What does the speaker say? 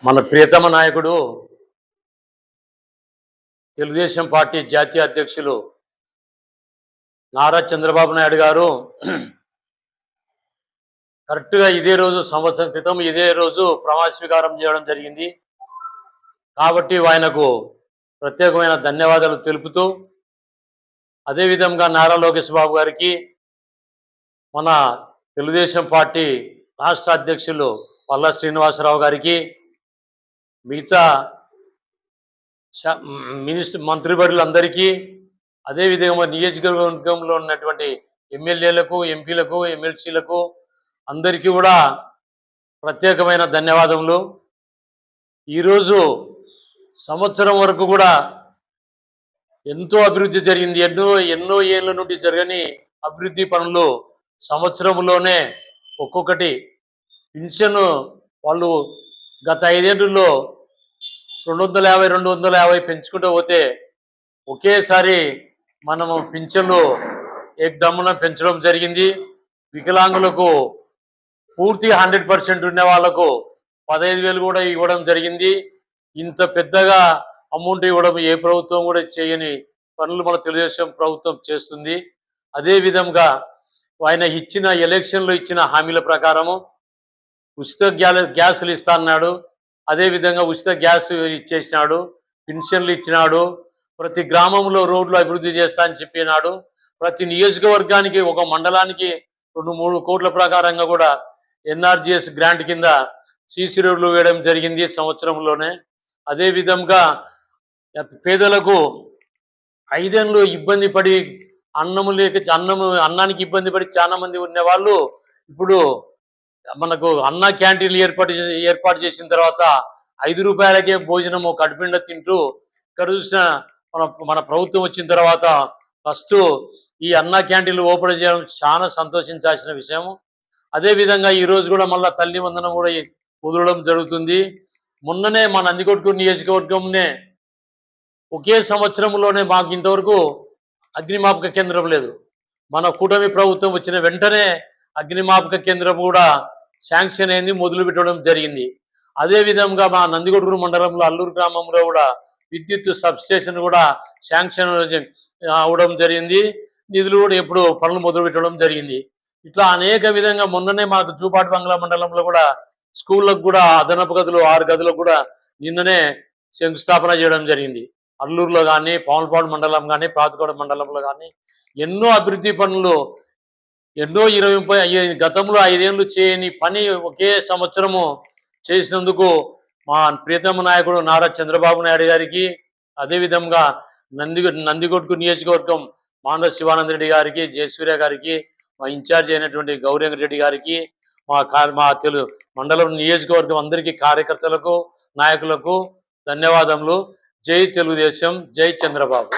మన ప్రియతమ నాయకుడు తెలుగుదేశం పార్టీ జాతీయ అధ్యక్షులు నారా చంద్రబాబు నాయుడు గారు కరెక్ట్గా ఇదే రోజు సంవత్సరం క్రితం ఇదే రోజు ప్రమాణ స్వీకారం చేయడం జరిగింది. కాబట్టి ఆయనకు ప్రత్యేకమైన ధన్యవాదాలు తెలుపుతూ అదేవిధంగా నారా లోకేష్ బాబు గారికి మన తెలుగుదేశం పార్టీ రాష్ట్ర అధ్యక్షులు పల్లా శ్రీనివాసరావు గారికి మిగతా మంత్రివర్యులందరికీ అదేవిధంగా నియోజకవర్గంలో ఉన్నటువంటి ఎమ్మెల్యేలకు ఎంపీలకు ఎమ్మెల్సీలకు అందరికీ కూడా ప్రత్యేకమైన ధన్యవాదములు. ఈరోజు సంవత్సరం వరకు కూడా ఎంతో అభివృద్ధి జరిగింది. ఎన్నో ఏళ్ళ నుండి జరగని అభివృద్ధి పనులు సంవత్సరంలోనే ఒక్కొక్కటి పింఛను వాళ్ళు గత 5 ఏళ్లలో 250 పెంచుకుంటూ పోతే ఒకేసారి మనము పింఛన్లు ఏకదమ్మున పెంచడం జరిగింది. వికలాంగులకు పూర్తి 100% ఉన్న వాళ్ళకు 15,000 కూడా ఇవ్వడం జరిగింది. ఇంత పెద్దగా అమౌంట్ ఇవ్వడం ఏ ప్రభుత్వం కూడా చేయని పనులు మన తెలుగుదేశం ప్రభుత్వం చేస్తుంది. అదేవిధంగా ఆయన ఇచ్చిన ఎలక్షన్లో ఇచ్చిన హామీల ప్రకారము ఉచిత గ్యాసులు ఇస్తా అన్నాడు. అదేవిధంగా ఉచిత గ్యాస్ ఇచ్చేసినాడు, పెన్షన్లు ఇచ్చినాడు, ప్రతి గ్రామంలో రోడ్లు అభివృద్ధి చేస్తా అని చెప్పినాడు. ప్రతి నియోజకవర్గానికి ఒక మండలానికి 2-3 కోట్ల ప్రకారంగా కూడా ఎన్ఆర్జీఎస్ గ్రాంట్ కింద సీసీ రోడ్లు వేయడం జరిగింది సంవత్సరంలోనే. అదేవిధంగా పేదలకు 5 ఏళ్ళు ఇబ్బంది పడి అన్నానికి ఇబ్బంది పడి చాలా మంది ఉన్నవాళ్ళు ఇప్పుడు మనకు అన్న క్యాంటీన్లు ఏర్పాటు చేసిన తర్వాత 5 రూపాయలకే భోజనము కడుపుండా తింటూ ఇక్కడ చూసిన మన ప్రభుత్వం వచ్చిన తర్వాత ఫస్ట్ ఈ అన్న క్యాంటీన్లు ఓపెన్ చేయడం చాలా సంతోషించాల్సిన విషయం. అదేవిధంగా ఈరోజు కూడా మళ్ళీ తల్లి వందనం కూడా కుదరడం జరుగుతుంది. మొన్ననే మా నందికొట్కూరు నియోజకవర్గంనే ఒకే సంవత్సరంలోనే మాకు ఇంతవరకు అగ్నిమాపక కేంద్రం లేదు. మన కూటమి ప్రభుత్వం వచ్చిన వెంటనే అగ్నిమాపక కేంద్రం కూడా శాంక్షన్ అయింది, మొదలు పెట్టడం జరిగింది. అదేవిధంగా మా నందికొట్కూరు మండలంలో అల్లూరు గ్రామంలో కూడా విద్యుత్ సబ్స్టేషన్ కూడా శాంక్షన్ అవడం జరిగింది. నిధులు కూడా ఎప్పుడు పనులు మొదలు పెట్టడం జరిగింది. ఇట్లా అనేక విధంగా మొన్ననే మాకు జూపాటి బంగ్లా మండలంలో కూడా స్కూళ్ళకు కూడా అదనపు గదులు 6 గదులకు కూడా నిన్ననే శంకుస్థాపన చేయడం జరిగింది. అల్లూరులో కానీ, పాములపాడు మండలం కానీ, పాతకోడ మండలంలో కానీ ఎన్నో అభివృద్ధి పనులు ఎన్నో 20 గతంలో 5 ఏళ్ళు చేయని పని ఒకే సంవత్సరము చేసినందుకు మా ప్రియతమ నాయకుడు నారా చంద్రబాబు నాయుడు గారికి, అదేవిధంగా నందికొట్కూరు నియోజకవర్గం మాండ్ర శివానంద రెడ్డి గారికి, జయసూర్య గారికి, మా ఇన్ఛార్జ్ అయినటువంటి గౌరీ రెడ్డి గారికి, మా మండలం నియోజకవర్గం అందరికీ కార్యకర్తలకు నాయకులకు ధన్యవాదములు. జై తెలుగుదేశం, జై చంద్రబాబు.